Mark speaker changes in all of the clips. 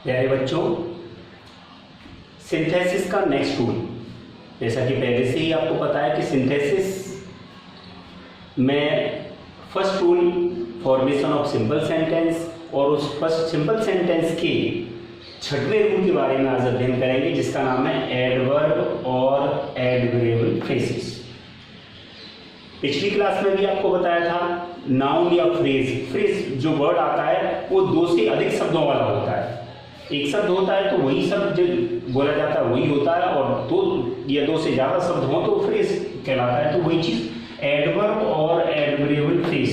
Speaker 1: प्यारे बच्चों, सिंथेसिस का नेक्स्ट रूल, जैसा कि पहले से ही आपको पता है कि सिंथेसिस में first rule formation of simple sentence, और उस फर्स्ट सिंपल सेंटेंस के छठवें रूल के बारे में आज अध्ययन करेंगे, जिसका नाम है एडवर्ब और एडवर्बियल फ्रेजेस। पिछली क्लास में भी आपको बताया था नाउन या फ्रेज जो वर्ड आता है वो दो से अधिक शब्दों वाला होता है। एक शब्द होता है तो वही शब्द जो बोला जाता है वही होता है, और दो या दो से ज्यादा शब्द हो तो फ्रेज कहलाता है। तो वही चीज एडवर्ब और एडवर्बियल फ्रेज।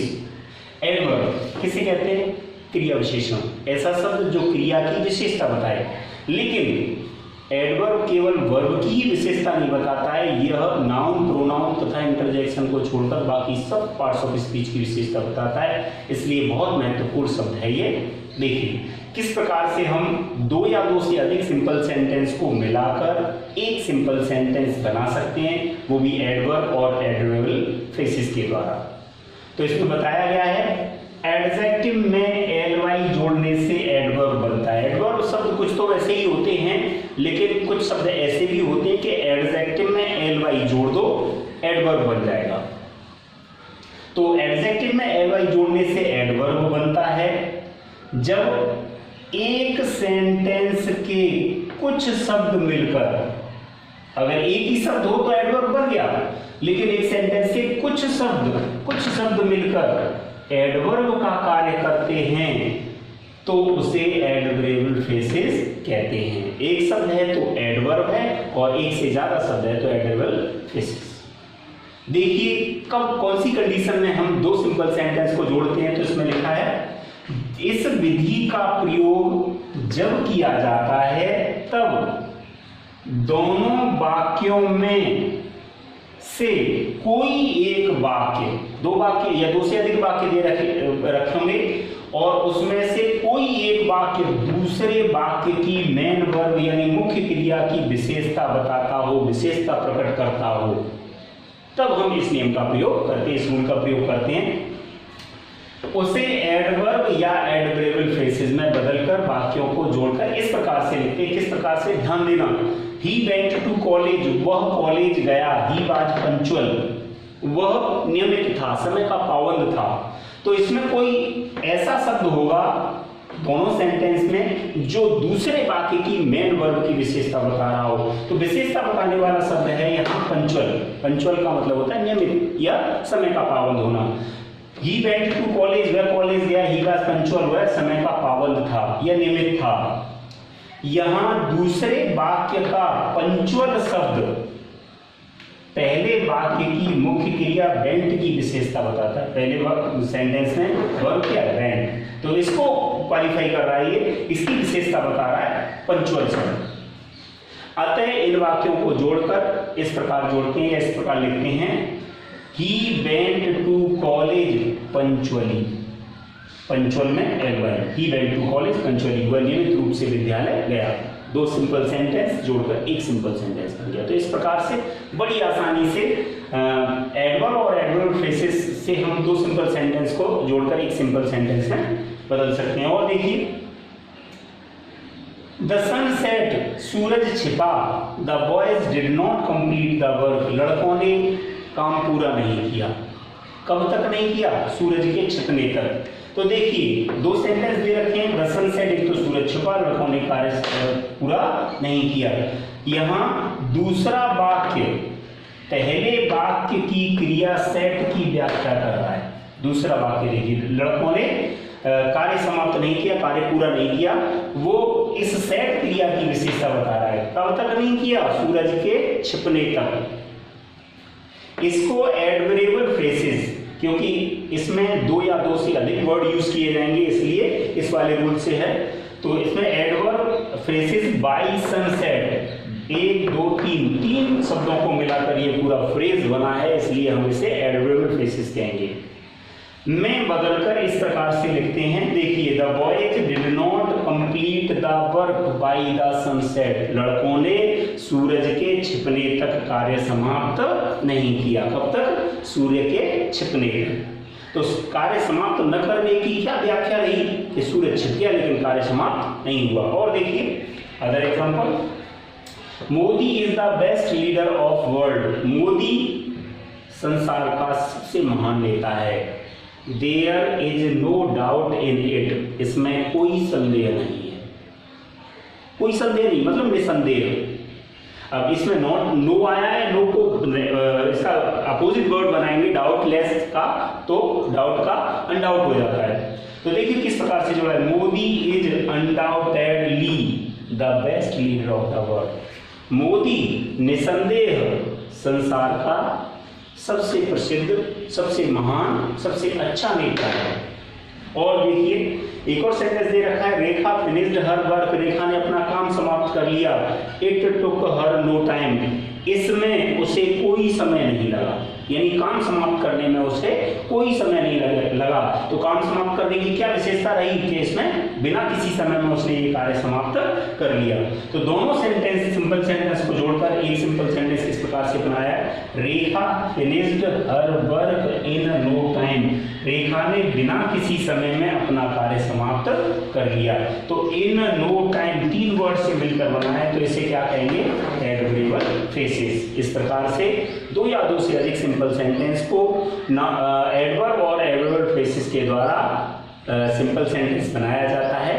Speaker 1: एडवर्ब किसे कहते हैं? क्रिया विशेषण, ऐसा शब्द जो क्रिया की विशेषता बताए। लेकिन एडवर्ब केवल वर्ब की ही विशेषता नहीं बताता है, यह नाउन, प्रोनाउन तथा इंटरजेक्शन को छोड़कर बाकी सब पार्ट्स ऑफ स्पीच की विशेषता बताता है, इसलिए बहुत महत्वपूर्ण शब्द है ये। देखिए किस प्रकार से हम दो या दो से अधिक सिंपल सेंटेंस को मिलाकर एक सिंपल सेंटेंस बना सकते हैं, वो भी एडवर्ब और एडवर्बियल फ्रेजेस के द्वारा। तो इसमें बताया गया है एडजेक्टिव में एलवाई जोड़ने से एडवर्ब बनता है। एडवर्ब शब्द कुछ तो वैसे ही होते हैं, लेकिन कुछ शब्द ऐसे भी होते हैं कि एडजेक्टिव में एलवाई जोड़ दो एडवर्ब बन जाएगा। तो एडजेक्टिव में एलवाई जोड़ने से एडवर्ब बनता है जब एक सेंटेंस के कुछ शब्द मिलकर, अगर एक ही शब्द हो तो एडवर्ब बन गया, लेकिन एक सेंटेंस के कुछ शब्द मिलकर एडवर्ब का कार्य करते हैं तो उसे एडवर्बियल फ्रेजेस कहते हैं। एक शब्द है तो एडवर्ब है, और एक से ज्यादा शब्द है तो एडवर्बियल फ्रेजेस। देखिए कब कौन सी कंडीशन में हम दो सिंपल सेंटेंस को जोड़ते हैं, तो इसमें लिखा है इस विधि का प्रयोग जब किया जाता है तब दोनों वाक्यों में से कोई एक वाक्य, दो वाक्य या दो से अधिक वाक्य दे रखेंगे, और उसमें से कोई एक वाक्य दूसरे वाक्य की मेन वर्ब यानी मुख्य क्रिया की विशेषता बताता हो, विशेषता प्रकट करता हो, तब हम इस नियम का प्रयोग करते हैं, इस रूल का प्रयोग करते हैं। उसे एडवर्ब या एडवर्बियल फ्रेजेस में बदलकर वाक्यों को जोड़कर इस प्रकार से लिखते हैं। किस प्रकार से? ध्यान देना। He went to college, वह कॉलेज गया। He was punctual, वह नियमित था, समय का पाबंद था। तो इसमें कोई ऐसा शब्द होगा दोनों सेंटेंस में जो दूसरे वाक्य की मेन वर्ब की विशेषता बता रहा हो। तो विशेषता बताने वाला शब्द है यहाँ पंचुअल। पंचुअल का मतलब होता है नियमित या समय का पाबंद होना। He went to college, वह कॉलेज गया। He was punctual, वह समय का पाबंद था या नियमित था। यहां दूसरे वाक्य का पंचुअल शब्द पहले वाक्य की मुख्य क्रिया वेंट की विशेषता बताता है। पहले सेंटेंस में वर्ब क्या है? वेंट। तो इसको क्वालिफाई कर रहा है, ये इसकी विशेषता बता रहा है पंचुअल शब्द। अतः इन वाक्यों को जोड़कर इस प्रकार जोड़ते हैं, इस प्रकार लिखते हैं He went to college punctually, punctual में एलवाई। He went to college punctually, वह नियमित रूप से विद्यालय गया। दो सिंपल सेंटेंस जोड़कर एक सिंपल सेंटेंस बन गया। तो इस प्रकार से बड़ी आसानी से एडवर्ब और एडवर्बियल फ्रेजेस से हम दो सिंपल सेंटेंस को जोड़कर एक सिंपल सेंटेंस में बदल सकते हैं। और देखिए द सन सेट, सूरज छिपा। The boys did not complete the work, लड़कों ने काम पूरा नहीं किया। कब तक नहीं किया? सूरज के छिपने तक। तो देखिए दो सेंटेंस दे रखे हैं, द सन सेट, एक तो सूरज छिपा, लड़कों ने कार्य पूरा नहीं किया। यहाँ दूसरा वाक्य पहले वाक्य की क्रिया सेट की व्याख्या कर रहा है। दूसरा वाक्य देखिए, लड़कों ने कार्य समाप्त नहीं किया, कार्य पूरा नहीं किया, वो इस सेट क्रिया की विशेषता बता रहा है। कब तक नहीं किया? सूरज के छिपने तक। इसको एडवर्बियल फ्रेजेस, क्योंकि इसमें दो या दो से अधिक वर्ड यूज किए जाएंगे, इसलिए इस वाले रूल से है। तो इसमें एडवर्ब फ्रेजेस बाय सनसेट, एक दो तीन शब्दों को मिलाकर ये पूरा फ्रेज बना है, इसलिए हम इसे एडवर्बियल फ्रेजेस कहेंगे। में बदलकर इस प्रकार से लिखते हैं, देखिए the boys did not complete the work by the sunset, लड़कों ने सूरज के छिपने तक कार्य समाप्त नहीं किया। कब तक? सूर्य के छिपने तक। तो कार्य समाप्त न करने की क्या व्याख्या रही कि कि सूरज छिप गया लेकिन कार्य समाप्त नहीं हुआ। और देखिए other example, Modi is the best leader of world. Modi संसार का सबसे महान नेता है। There is no doubt in it. इसमें कोई संदेह नहीं है। कोई संदेह नहीं मतलब निसंदेह। अब इसमें नॉट नो आया है, नो को इसका अपोजिट वर्ड बनाएंगे डाउटलेस का, तो डाउट का अनडाउट हो जाता है। तो देखिए किस प्रकार से जोड़ा है, Modi is undoubtedly the best leader of the world. Modi निसंदेह संसार का सबसे प्रसिद्ध, सबसे महान, सबसे अच्छा नेता है। और देखिए एक और सेंटेंस दे रखा है, रेखा फिनिश्ड हर वर्क। रेखा ने अपना काम समाप्त कर लिया। It took her no time. इसमें उसे कोई समय नहीं लगा, यानी काम समाप्त करने में उसे कोई समय नहीं लगा। तो काम समाप्त करने की क्या विशेषता रही कि इसमें बिना किसी समय में उसने ये कार्य समाप्त कर लिया। तो दोनों सेंटेंस, सिंपल सेंटेंस को जोड़कर एक सिंपल सेंटेंस इस प्रकार से बनाया, Rekha finished her work in no time. Rekha ने बिना किसी समय में अपना कार्य समाप्त कर लिया। तो इन नो टाइम 3 वर्ड से मिलकर बना है, तो इसे क्या कहेंगे, एडवर्बियल फ्रेजेस। इस प्रकार से 2 या 2 से अधिक सिंपल सेंटेंस को एडवर्ब और एडवर्बियल फ्रेजेस के द्वारा सिंपल सेंटेंस बनाया जाता है।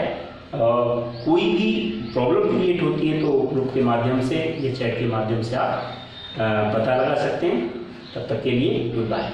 Speaker 1: कोई भी प्रॉब्लम क्रिएट होती है तो ग्रुप के माध्यम से या चैट के माध्यम से आप पता लगा सकते हैं। तब तक के लिए गुड बाय।